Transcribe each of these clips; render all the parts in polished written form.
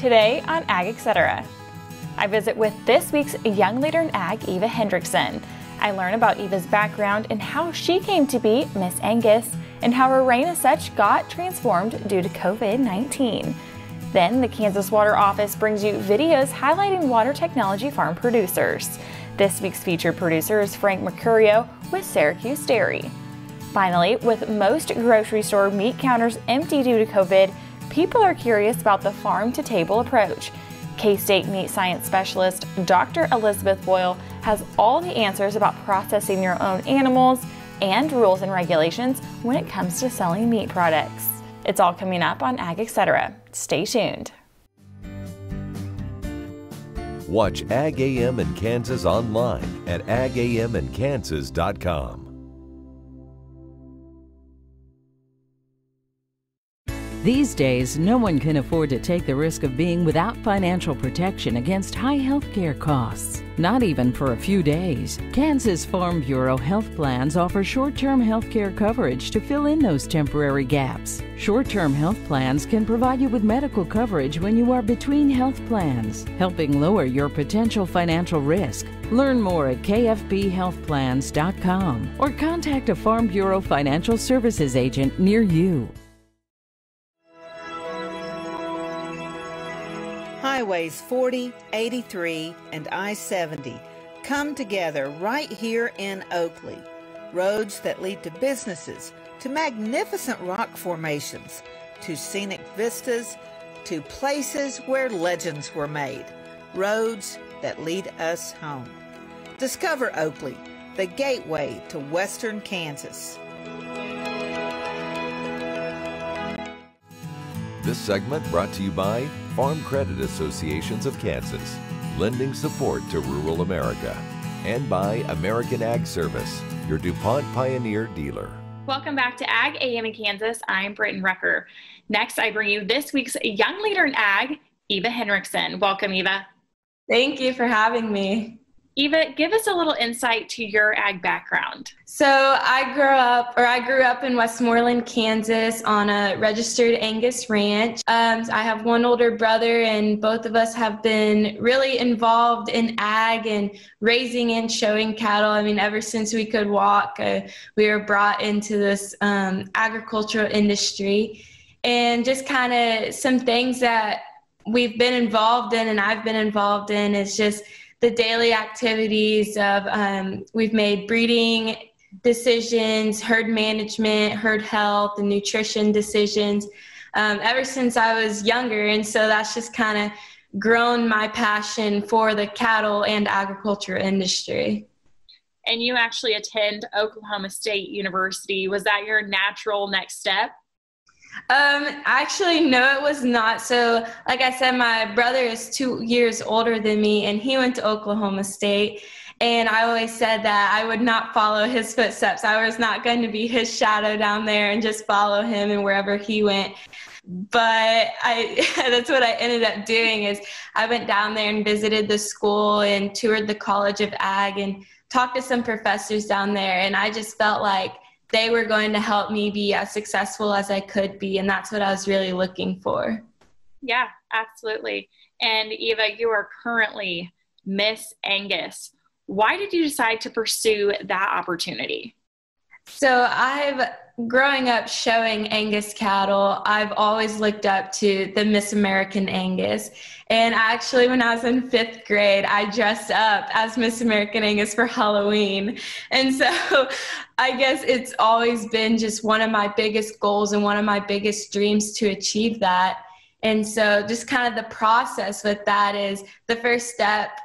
today on Ag Etc. I visit with this week's Young Leader in Ag, Eva Hendrickson. I learn about Eva's background and how she came to be Miss Angus and how her reign as such got transformed due to COVID-19. Then the Kansas Water Office brings you videos highlighting water technology farm producers. This week's featured producer is Frank Mercurio with Syracuse Dairy. Finally, with most grocery store meat counters empty due to COVID, people are curious about the farm-to-table approach. K-State meat science specialist Dr. Elizabeth Boyle has all the answers about processing your own animals and rules and regulations when it comes to selling meat products. It's all coming up on Ag Etc. Stay tuned. Watch Ag AM in Kansas online at agaminkansas.com. These days, no one can afford to take the risk of being without financial protection against high health care costs, not even for a few days. Kansas Farm Bureau health plans offer short-term health care coverage to fill in those temporary gaps. Short-term health plans can provide you with medical coverage when you are between health plans, helping lower your potential financial risk. Learn more at kfbhealthplans.com or contact a Farm Bureau financial services agent near you. Highways 40, 83, and I-70 come together right here in Oakley. Roads that lead to businesses, to magnificent rock formations, to scenic vistas, to places where legends were made. Roads that lead us home. Discover Oakley, the gateway to western Kansas. This segment brought to you by Farm Credit Associations of Kansas, lending support to rural America, and by American Ag Service, your DuPont Pioneer dealer. Welcome back to Ag AM in Kansas. I'm Britton Rucker. Next, I bring you this week's Young Leader in Ag, Eva Hendrickson. Welcome, Eva. Thank you for having me. Eva, give us a little insight to your ag background. So I grew up in Westmoreland, Kansas on a registered Angus ranch. I have one older brother, and both of us have been really involved in ag and raising and showing cattle. I mean, ever since we could walk, we were brought into this agricultural industry. And just kind of some things that we've been involved in and I've been involved in is just the daily activities of, we've made breeding decisions, herd management, herd health, and nutrition decisions ever since I was younger. And so that's just kind of grown my passion for the cattle and agriculture industry. And you actually attend Oklahoma State University. Was that your natural next step? Actually, no, it was not. So, like I said, my brother is 2 years older than me, and he went to Oklahoma State. And I always said that I would not follow his footsteps. I was not going to be his shadow down there and just follow him and wherever he went. But that's what I ended up doing is I went down there and visited the school and toured the College of Ag and talked to some professors down there. And I just felt like they were going to help me be as successful as I could be. And that's what I was really looking for. Yeah, absolutely. And Eva, you are currently Miss Angus. Why did you decide to pursue that opportunity? So growing up showing Angus cattle, I've always looked up to the Miss American Angus. And actually, when I was in 5th grade, I dressed up as Miss American Angus for Halloween. And so I guess it's always been just one of my biggest goals and one of my biggest dreams to achieve that. And so just kind of the process with that is the first step,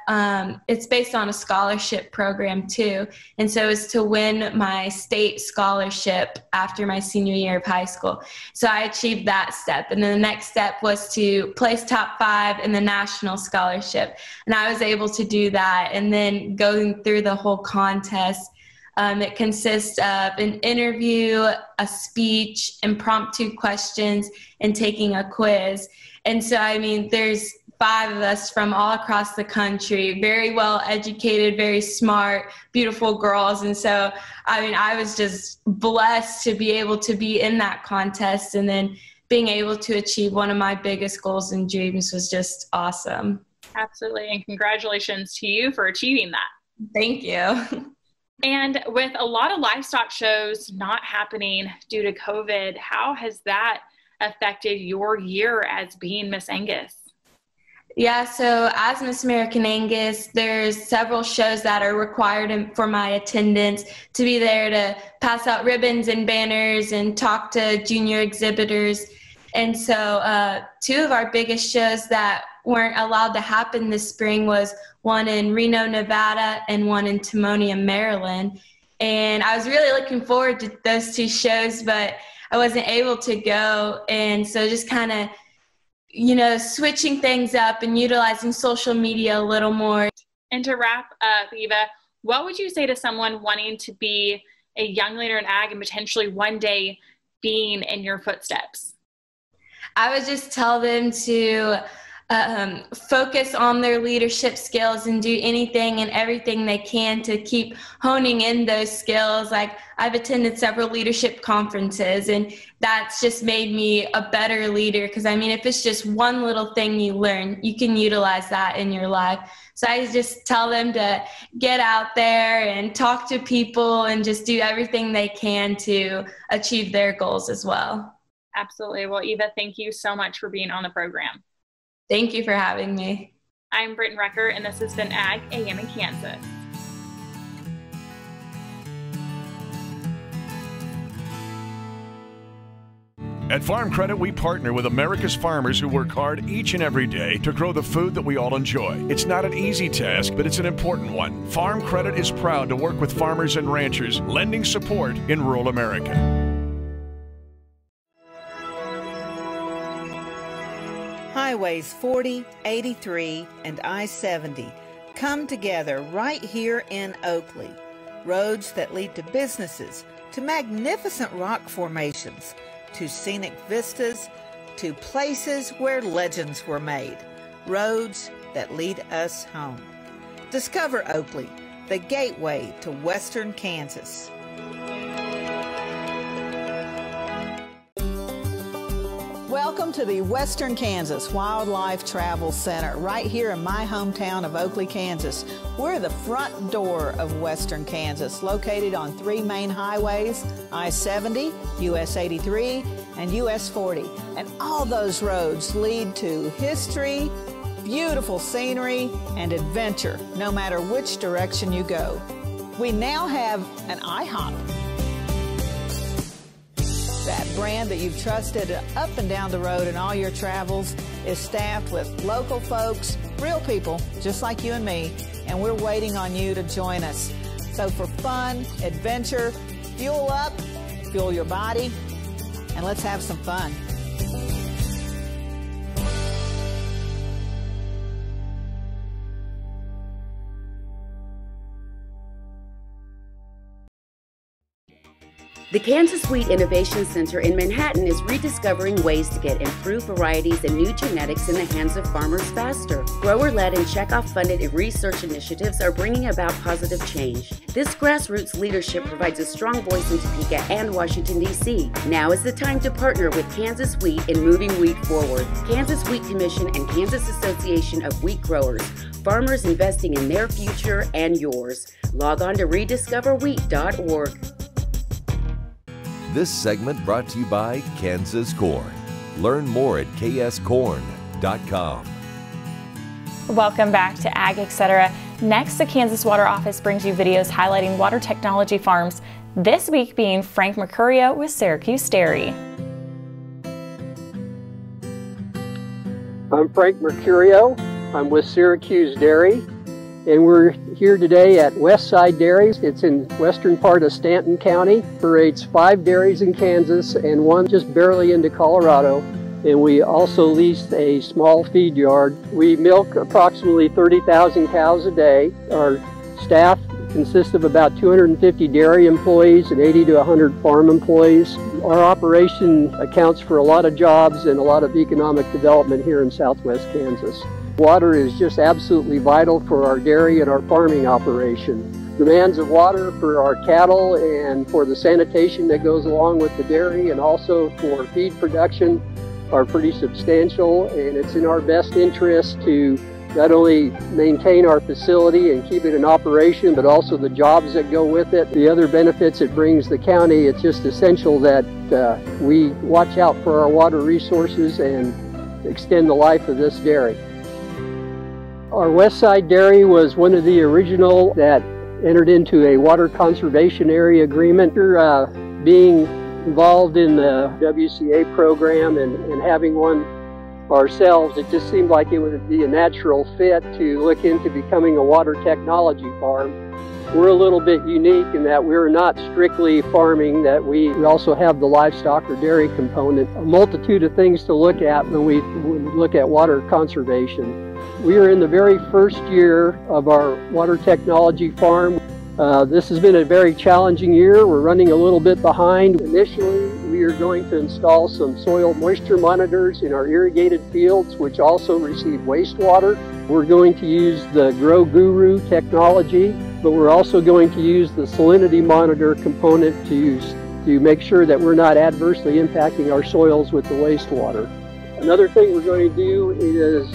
it's based on a scholarship program too. And so it's to win my state scholarship after my senior year of high school. So I achieved that step. And then the next step was to place top 5 in the national scholarship. And I was able to do that. And then going through the whole contest, it consists of an interview, a speech, impromptu questions, and taking a quiz. And so, I mean, there's 5 of us from all across the country, very well educated, very smart, beautiful girls. And so, I mean, I was just blessed to be able to be in that contest and then being able to achieve one of my biggest goals and dreams was just awesome. Absolutely. And congratulations to you for achieving that. Thank you. And with a lot of livestock shows not happening due to COVID, how has that affected your year as being Miss Angus? Yeah, so as Miss American Angus, there's several shows that are required for my attendance to be there to pass out ribbons and banners and talk to junior exhibitors. And so two of our biggest shows that weren't allowed to happen this spring was one in Reno, Nevada, and one in Timonium, Maryland. And I was really looking forward to those two shows, but I wasn't able to go. And so just kind of, you know, switching things up and utilizing social media a little more. And to wrap up, Eva, what would you say to someone wanting to be a young leader in ag and potentially one day being in your footsteps? I would just tell them to focus on their leadership skills and do anything and everything they can to keep honing in those skills. Like, I've attended several leadership conferences, and that's just made me a better leader, because I mean, if it's just one little thing you learn, you can utilize that in your life. So I just tell them to get out there and talk to people and just do everything they can to achieve their goals as well. Absolutely. Well, Eva, thank you so much for being on the program. Thank you for having me. I'm Britton Recker, and this has been Ag AM in Kansas. At Farm Credit, we partner with America's farmers who work hard each and every day to grow the food that we all enjoy. It's not an easy task, but it's an important one. Farm Credit is proud to work with farmers and ranchers, lending support in rural America. Highways 40, 83, and I-70 come together right here in Oakley. Roads that lead to businesses, to magnificent rock formations, to scenic vistas, to places where legends were made. Roads that lead us home. Discover Oakley, the gateway to western Kansas. Welcome to the Western Kansas Wildlife Travel Center, right here in my hometown of Oakley, Kansas. We're the front door of Western Kansas, located on 3 main highways, I-70, US 83, and US 40. And all those roads lead to history, beautiful scenery, and adventure, no matter which direction you go. We now have an IHOP. That brand that you've trusted up and down the road in all your travels is staffed with local folks, real people, just like you and me, and we're waiting on you to join us. So for fun, adventure, fuel up, fuel your body, and let's have some fun. The Kansas Wheat Innovation Center in Manhattan is rediscovering ways to get improved varieties and new genetics in the hands of farmers faster. Grower-led and checkoff-funded research initiatives are bringing about positive change. This grassroots leadership provides a strong voice in Topeka and Washington, D.C. Now is the time to partner with Kansas Wheat in moving wheat forward. Kansas Wheat Commission and Kansas Association of Wheat Growers. Farmers investing in their future and yours. Log on to rediscoverwheat.org. This segment brought to you by Kansas Corn. Learn more at kscorn.com. Welcome back to Ag Etc. Next, the Kansas Water Office brings you videos highlighting water technology farms, this week being Frank Mercurio with Syracuse Dairy. I'm Frank Mercurio. I'm with Syracuse Dairy, and we're here today at Westside Dairies. It's in western part of Stanton County. Operates 5 dairies in Kansas and 1 just barely into Colorado. And we also lease a small feed yard. We milk approximately 30,000 cows a day. Our staff consists of about 250 dairy employees and 80 to 100 farm employees. Our operation accounts for a lot of jobs and a lot of economic development here in southwest Kansas. Water is just absolutely vital for our dairy and our farming operation. Demands of water for our cattle and for the sanitation that goes along with the dairy, and also for feed production are pretty substantial, and it's in our best interest to not only maintain our facility and keep it in operation, but also the jobs that go with it, the other benefits it brings the county. It's just essential that we watch out for our water resources and extend the life of this dairy. Our Westside Dairy was one of the original that entered into a water conservation area agreement. Being involved in the WCA program and having one ourselves, it just seemed like it would be a natural fit to look into becoming a water technology farm. We're a little bit unique in that we're not strictly farming, that we also have the livestock or dairy component. A multitude of things to look at when we look at water conservation. We are in the very first year of our water technology farm. This has been a very challenging year. We're running a little bit behind. Initially, we are going to install some soil moisture monitors in our irrigated fields, which also receive wastewater. We're going to use the Grow Guru technology, but we're also going to use the salinity monitor component to make sure that we're not adversely impacting our soils with the wastewater. Another thing we're going to do is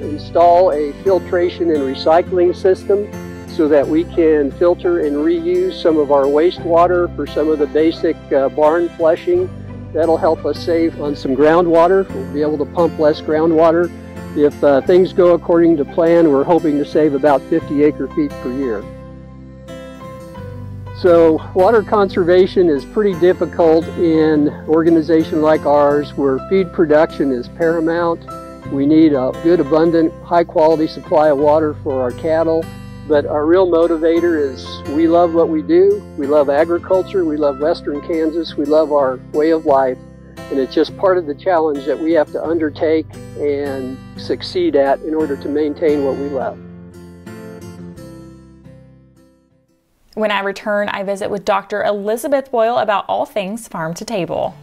install a filtration and recycling system so that we can filter and reuse some of our wastewater for some of the basic barn flushing. That'll help us save on some groundwater. We'll be able to pump less groundwater. If things go according to plan, we're hoping to save about 50 acre-feet per year. So water conservation is pretty difficult in an organization like ours where feed production is paramount. We need a good, abundant, high-quality supply of water for our cattle. But our real motivator is we love what we do. We love agriculture. We love Western Kansas. We love our way of life. And it's just part of the challenge that we have to undertake and succeed at in order to maintain what we love. When I return, I visit with Dr. Elizabeth Boyle about all things farm to table.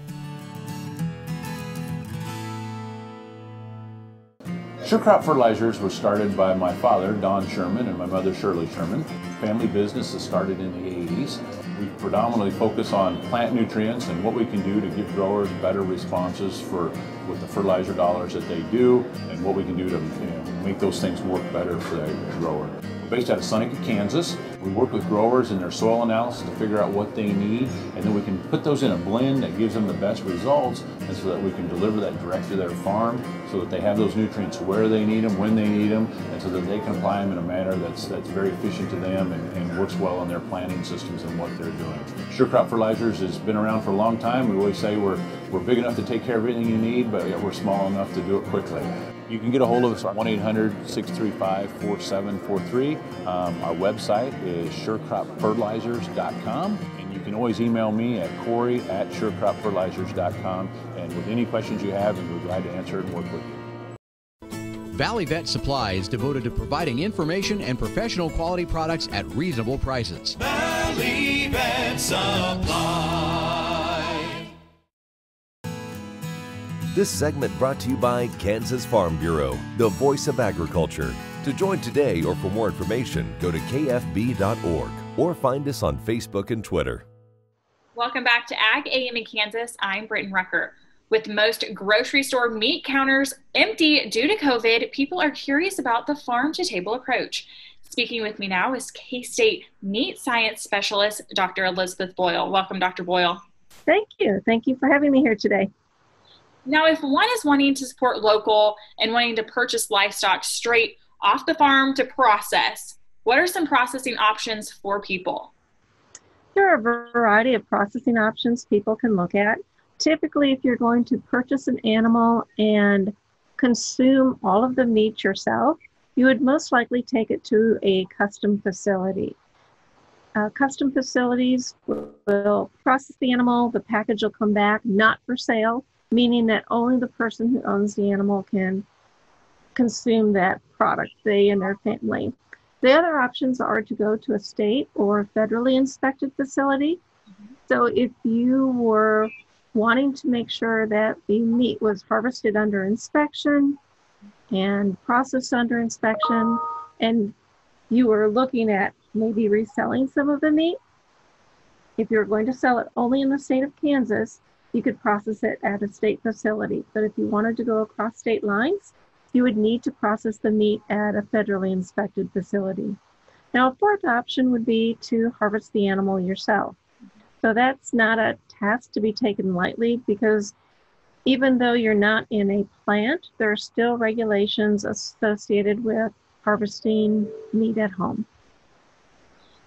Sure Crop Fertilizers was started by my father, Don Sherman, and my mother, Shirley Sherman. Family business that started in the 80s. We predominantly focus on plant nutrients and what we can do to give growers better responses with the fertilizer dollars that they do, and what we can do to make those things work better for the grower. We're based out of Seneca, Kansas. We work with growers in their soil analysis to figure out what they need, and then we can put those in a blend that gives them the best results, and so that we can deliver that direct to their farm so that they have those nutrients where they need them, when they need them, and so that they can apply them in a manner that's very efficient to them and works well on their planting systems and what they're doing. Sure Crop Fertilizers has been around for a long time. We always say we're big enough to take care of everything you need, but we're small enough to do it quickly. You can get a hold of us at 1-800-635-4743. Our website is surecropfertilizers.com, and you can always email me at Corey@surecropfertilizers.com, and with any questions you have, we'll be glad to answer it and work with you. Valley Vet Supply is devoted to providing information and professional quality products at reasonable prices. Valley Vet Supply. This segment brought to you by Kansas Farm Bureau, the voice of agriculture. To join today or for more information, go to kfb.org or find us on Facebook and Twitter. Welcome back to Ag AM in Kansas. I'm Britton Rucker. With most grocery store meat counters empty due to COVID, people are curious about the farm-to-table approach. Speaking with me now is K-State Meat Science Specialist, Dr. Elizabeth Boyle. Welcome, Dr. Boyle. Thank you. Thank you for having me here today. Now, if one is wanting to support local and wanting to purchase livestock straight off the farm to process, what are some processing options for people? There are a variety of processing options people can look at. Typically, if you're going to purchase an animal and consume all of the meat yourself, you would most likely take it to a custom facility. Custom facilities will process the animal, the package will come back not for sale, meaning that only the person who owns the animal can consume that product, they and their family. The other options are to go to a state or federally inspected facility. So if you were wanting to make sure that the meat was harvested under inspection and processed under inspection, and you were looking at maybe reselling some of the meat, if you're going to sell it only in the state of Kansas, you could process it at a state facility. But if you wanted to go across state lines, you would need to process the meat at a federally inspected facility. Now, a fourth option would be to harvest the animal yourself. So that's not a task to be taken lightly, because even though you're not in a plant, there are still regulations associated with harvesting meat at home.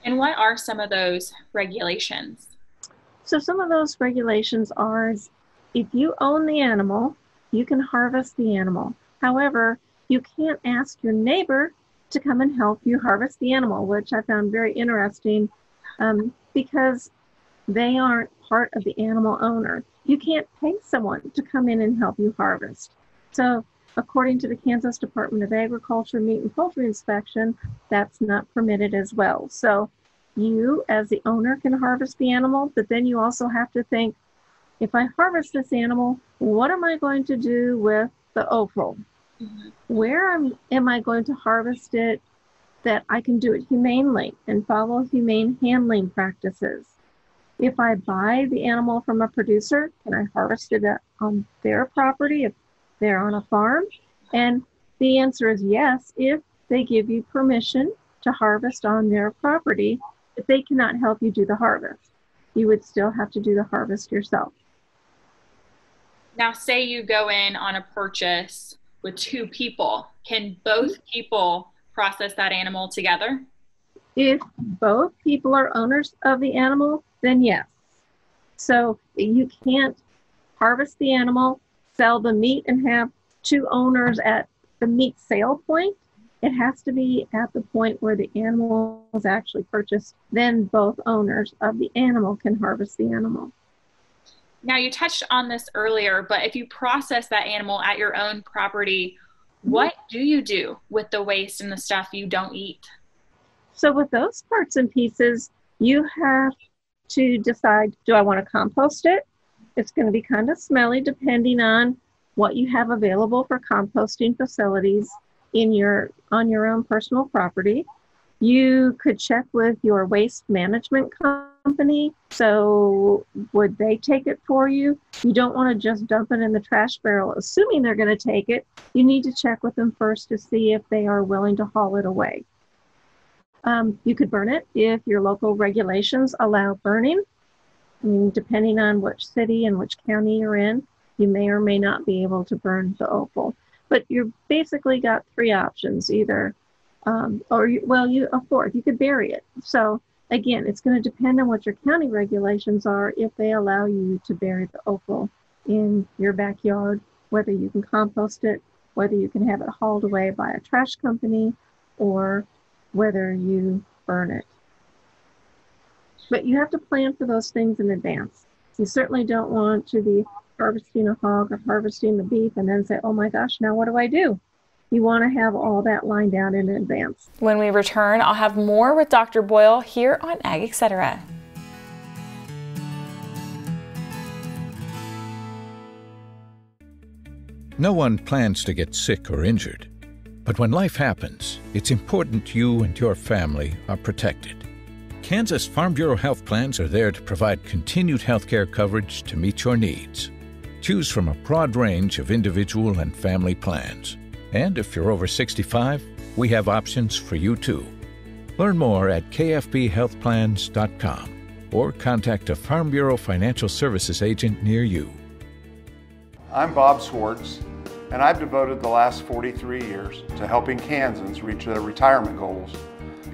And what are some of those regulations? So some of those regulations are, if you own the animal, you can harvest the animal. However, you can't ask your neighbor to come and help you harvest the animal, which I found very interesting because they aren't part of the animal owner. You can't pay someone to come in and help you harvest. So according to the Kansas Department of Agriculture Meat and Poultry Inspection, that's not permitted as well. So you, as the owner, can harvest the animal, but then you also have to think, if I harvest this animal, what am I going to do with the offal? Mm-hmm. Where am I going to harvest it that I can do it humanely and follow humane handling practices? If I buy the animal from a producer, can I harvest it on their property if they're on a farm? And the answer is yes, if they give you permission to harvest on their property. If they cannot help you do the harvest, you would still have to do the harvest yourself. Now, say you go in on a purchase with two people. Can both people process that animal together? If both people are owners of the animal, then yes. So you can't harvest the animal, sell the meat, and have two owners at the meat sale point. It has to be at the point where the animal is actually purchased. Then both owners of the animal can harvest the animal. Now, you touched on this earlier, but if you process that animal at your own property, what do you do with the waste and the stuff you don't eat? So with those parts and pieces, you have to decide, do I want to compost it? It's going to be kind of smelly depending on what you have available for composting facilities on your own personal property. You could check with your waste management company. So would they take it for you? You don't want to just dump it in the trash barrel, assuming they're going to take it. You need to check with them first to see if they are willing to haul it away. You could burn it if your local regulations allow burning. I mean, depending on which city and which county you're in, you may or may not be able to burn the offal. But you've basically got three options, either, a fourth, you could bury it. So again, it's going to depend on what your county regulations are if they allow you to bury the offal in your backyard, whether you can compost it, whether you can have it hauled away by a trash company, or whether you burn it. But you have to plan for those things in advance. You certainly don't want to be harvesting a hog or harvesting the beef and then say, oh my gosh, now what do I do? You want to have all that lined out in advance. When we return, I'll have more with Dr. Boyle here on Ag Etc. No one plans to get sick or injured, but when life happens, it's important you and your family are protected. Kansas Farm Bureau health plans are there to provide continued health care coverage to meet your needs. Choose from a broad range of individual and family plans. And if you're over 65, we have options for you too. Learn more at kfbhealthplans.com or contact a Farm Bureau Financial Services agent near you. I'm Bob Swartz, and I've devoted the last 43 years to helping Kansans reach their retirement goals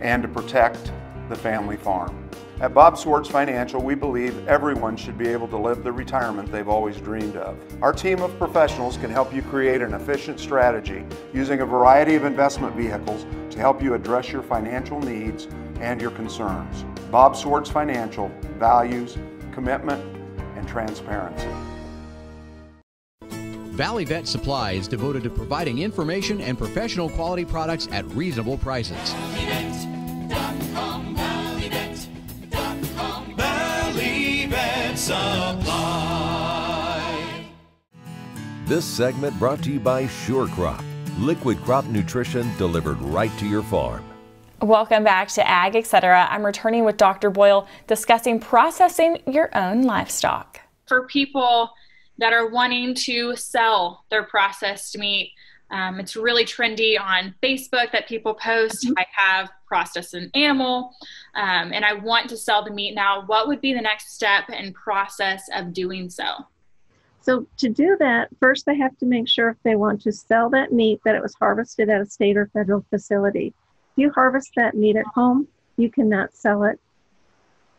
and to protect the family farm. At Bob Swartz Financial, we believe everyone should be able to live the retirement they've always dreamed of. Our team of professionals can help you create an efficient strategy using a variety of investment vehicles to help you address your financial needs and your concerns. Bob Swartz Financial values commitment and transparency. Valley Vet Supply is devoted to providing information and professional quality products at reasonable prices. Supply. This segment brought to you by Sure Crop, liquid crop nutrition delivered right to your farm. Welcome back to Ag Etc. I'm returning with Dr. Boyle discussing processing your own livestock. for people that are wanting to sell their processed meat, it's really trendy on Facebook that people post, I have processed an animal and I want to sell the meat now. What would be the next step and process of doing so? So to do that, first they have to make sure if they want to sell that meat that it was harvested at a state or federal facility. If you harvest that meat at home, you cannot sell it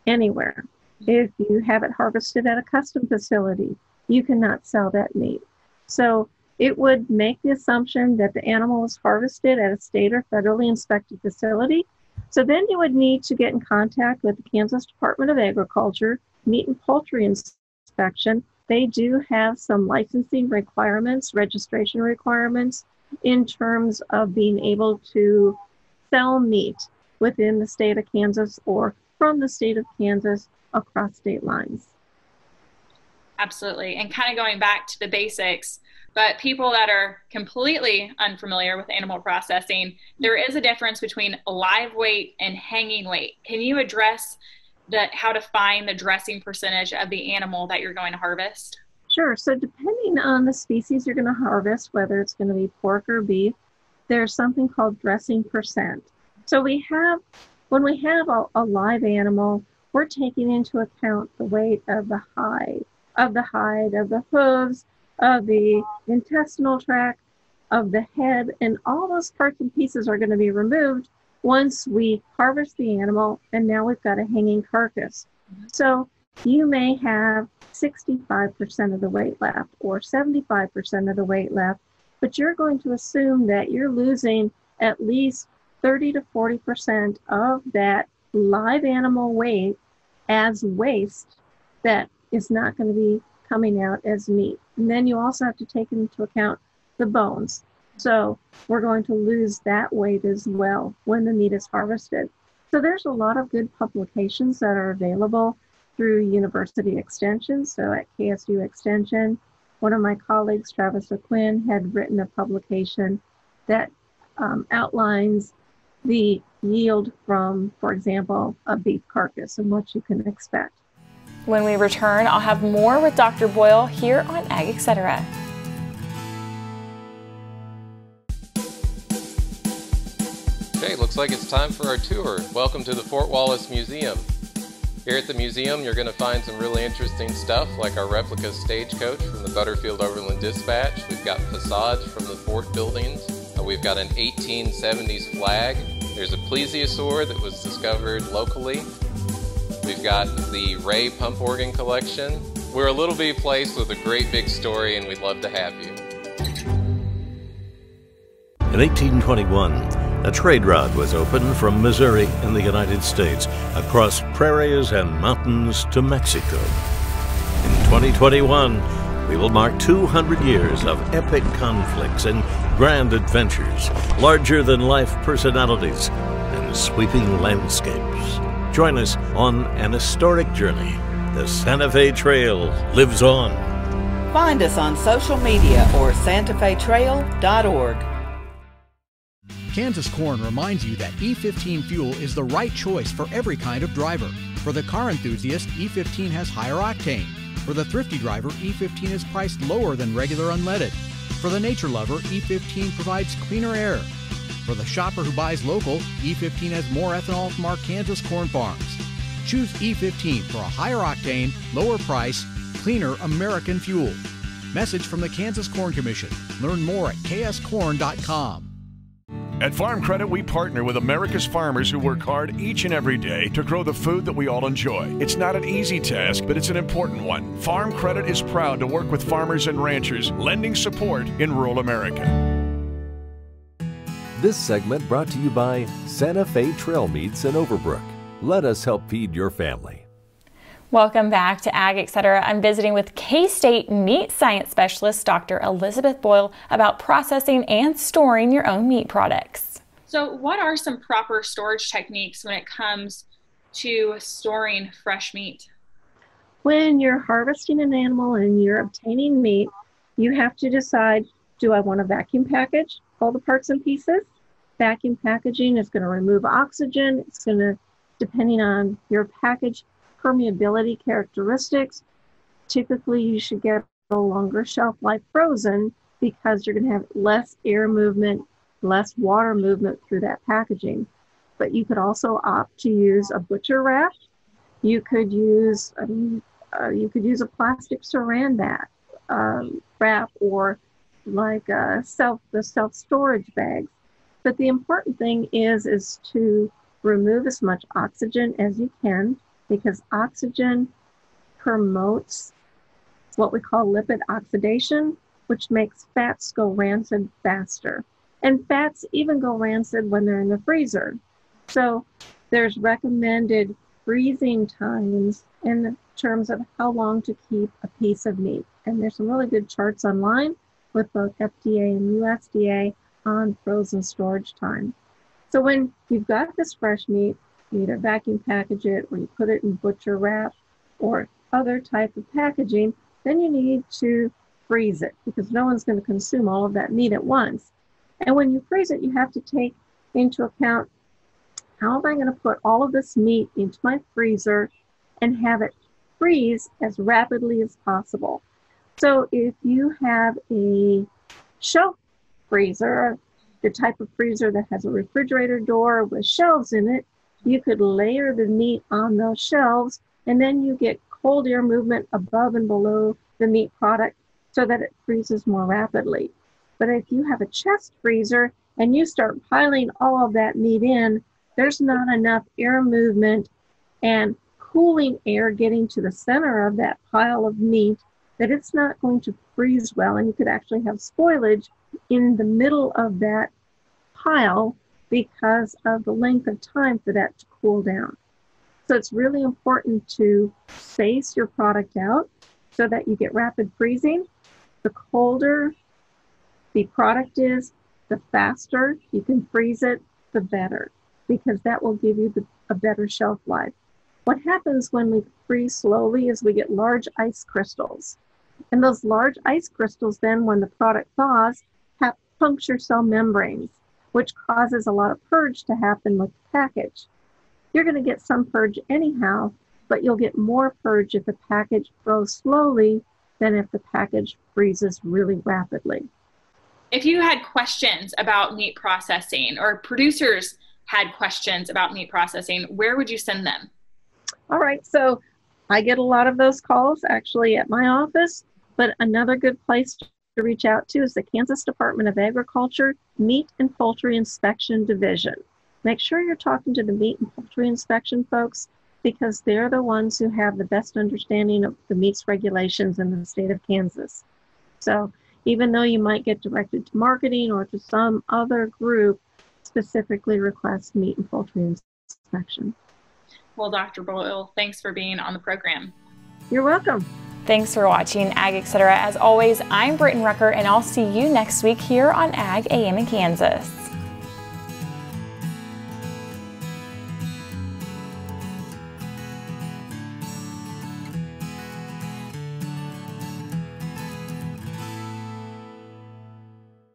anywhere. If you have it harvested at a custom facility, you cannot sell that meat. So it would make the assumption that the animal was harvested at a state or federally inspected facility. So then you would need to get in contact with the Kansas Department of Agriculture, Meat and Poultry Inspection. They do have some licensing requirements, registration requirements in terms of being able to sell meat within the state of Kansas or from the state of Kansas across state lines. Absolutely. And kind of going back to the basics, but people that are completely unfamiliar with animal processing, there is a difference between live weight and hanging weight. Can you address how to find the dressing percentage of the animal that you're going to harvest? Sure. So depending on the species you're going to harvest, whether it's going to be pork or beef, there's something called dressing percent. So when we have a live animal, we're taking into account the weight of the hide, of the hooves, of the intestinal tract, of the head, and all those parts and pieces are going to be removed once we harvest the animal, and now we've got a hanging carcass. So you may have 65% of the weight left or 75% of the weight left, but you're going to assume that you're losing at least 30 to 40% of that live animal weight as waste that is not going to be coming out as meat. And then you also have to take into account the bones. So we're going to lose that weight as well when the meat is harvested. So there's a lot of good publications that are available through University Extension. So at KSU Extension, one of my colleagues, Travis O'Quinn, had written a publication that outlines the yield from, for example, a beef carcass and what you can expect. When we return, I'll have more with Dr. Boyle here on Ag Etc. Okay, looks like it's time for our tour. Welcome to the Fort Wallace Museum. Here at the museum, you're going to find some really interesting stuff like our replica stagecoach from the Butterfield Overland Dispatch. We've got facades from the fort buildings. We've got an 1870s flag. There's a plesiosaur that was discovered locally. We've got the Ray pump organ collection. We're a little bitty place with a great big story, and we'd love to have you. In 1821, a trade route was opened from Missouri in the United States across prairies and mountains to Mexico. In 2021, we will mark 200 years of epic conflicts and grand adventures, larger-than-life personalities, and sweeping landscapes. Join us on an historic journey. The Santa Fe Trail lives on. Find us on social media or santafetrail.org. Kansas Corn reminds you that E15 fuel is the right choice for every kind of driver. For the car enthusiast, E15 has higher octane. For the thrifty driver, E15 is priced lower than regular unleaded. For the nature lover, E15 provides cleaner air. For the shopper who buys local, E15 has more ethanol from our Kansas corn farms. Choose E15 for a higher octane, lower price, cleaner American fuel. Message from the Kansas Corn Commission. Learn more at kscorn.com. At Farm Credit, we partner with America's farmers who work hard each and every day to grow the food that we all enjoy. It's not an easy task, but it's an important one. Farm Credit is proud to work with farmers and ranchers, lending support in rural America. This segment brought to you by Santa Fe Trail Meats in Overbrook. Let us help feed your family. Welcome back to Ag Etc. I'm visiting with K-State meat science specialist Dr. Elizabeth Boyle about processing and storing your own meat products. So what are some proper storage techniques when it comes to storing fresh meat? When you're harvesting an animal and you're obtaining meat, you have to decide, do I want to vacuum package all the parts and pieces? Vacuum packaging is going to remove oxygen. It's going to, depending on your package permeability characteristics, typically you should get a longer shelf life frozen because you're going to have less air movement, less water movement through that packaging. But you could also opt to use a butcher wrap. You could use a plastic saran wrap, or like the self-storage bags. But the important thing is to remove as much oxygen as you can, because oxygen promotes what we call lipid oxidation, which makes fats go rancid faster. And fats even go rancid when they're in the freezer. So there's recommended freezing times in terms of how long to keep a piece of meat. And there's some really good charts online with both FDA and USDA on frozen storage time. So when you've got this fresh meat, you either vacuum package it or you put it in butcher wrap or other type of packaging, then you need to freeze it, because no one's going to consume all of that meat at once. And when you freeze it, you have to take into account, how am I going to put all of this meat into my freezer and have it freeze as rapidly as possible? So if you have a shelf freezer, the type of freezer that has a refrigerator door with shelves in it, you could layer the meat on those shelves, and then you get cold air movement above and below the meat product so that it freezes more rapidly. But if you have a chest freezer and you start piling all of that meat in, there's not enough air movement and cooling air getting to the center of that pile of meat that it's not going to freeze well, and you could actually have spoilage in the middle of that pile because of the length of time for that to cool down. So it's really important to space your product out so that you get rapid freezing. The colder the product is, the faster you can freeze it, the better, because that will give you a better shelf life. What happens when we freeze slowly is we get large ice crystals. And those large ice crystals then, when the product thaws, have puncture cell membranes, which causes a lot of purge to happen with the package. You're going to get some purge anyhow, but you'll get more purge if the package froze slowly than if the package freezes really rapidly. If you had questions about meat processing, or producers had questions about meat processing, where would you send them? All right, so I get a lot of those calls actually at my office, but another good place to reach out to is the Kansas Department of Agriculture Meat and Poultry Inspection Division. Make sure you're talking to the meat and poultry inspection folks, because they're the ones who have the best understanding of the meats regulations in the state of Kansas. So even though you might get directed to marketing or to some other group, specifically request meat and poultry inspection. Well, Dr. Boyle, thanks for being on the program. You're welcome. Thanks for watching Ag Etc. As always, I'm Britton Rucker, and I'll see you next week here on Ag AM in Kansas.